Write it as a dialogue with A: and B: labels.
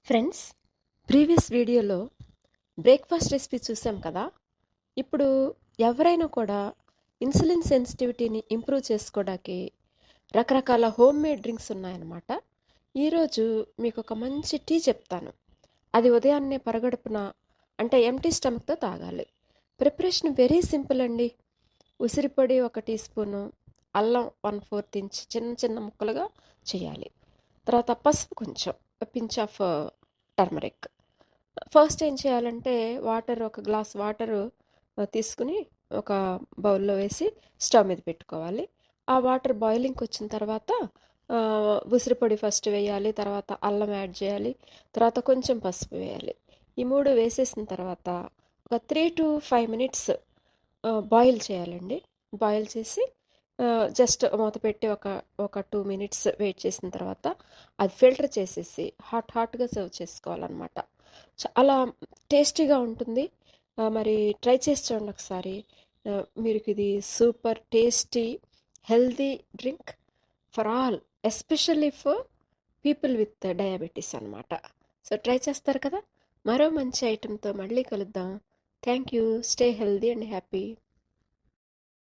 A: Friends, previous వీడియోలో breakfast recipe చూసాం కదా. ఇప్పుడు ఎవరైనా కూడా ఇన్సులిన్ సెన్సిటివిటీని ఇంప్రూవ్ చేసుకోవడానికి రకరకాల హోమ్ మేడ్ డ్రింక్స్ ఉన్నాయన్నమాట. ఈరోజు మీకు ఒక మంచి టీ చెప్తాను. అది ఉదయాన్నే పరగడుపున అంటే ఎంటీ స్టమక్తో తాగాలి. ప్రిపరేషన్ వెరీ సింపుల్ అండి. ఉసిరిపొడి 1 టీ స్పూను, అల్లం 1/4 ఇంచ్ చిన్న చిన్న ముక్కలుగా చేయాలి. తర్వాత పసుపు కొంచెం, పించ్ ఆఫ్ టర్మరిక్. ఫస్ట్ ఏం చేయాలంటే ఒక గ్లాస్ వాటరు తీసుకుని ఒక బౌల్లో వేసి స్టవ్ మీద పెట్టుకోవాలి. ఆ వాటర్ బాయిలింగ్కి వచ్చిన తర్వాత ఉసిరిపొడి ఫస్ట్ వేయాలి, తర్వాత అల్లం యాడ్ చేయాలి, తర్వాత కొంచెం పసుపు వేయాలి. ఈ 3 వేసేసిన తర్వాత ఒక 3 to 5 మినిట్స్ బాయిల్ చేయాలండి. బాయిల్ చేసి జస్ట్ మూత పెట్టి ఒక 2 మినిట్స్ వెయిట్ చేసిన తర్వాత అది ఫిల్టర్ చేసేసి హాట్గా సర్వ్ చేసుకోవాలన్నమాట. చాలా టేస్టీగా ఉంటుంది. మరి ట్రై చేసి చూడండి ఒకసారి. మీరు ఇది super tasty healthy drink for all, especially for people with diabetes అనమాట. సో ట్రై చేస్తారు కదా. మరో మంచి ఐటెంతో మళ్ళీ కలుద్దాం. Thank you. Stay healthy and happy.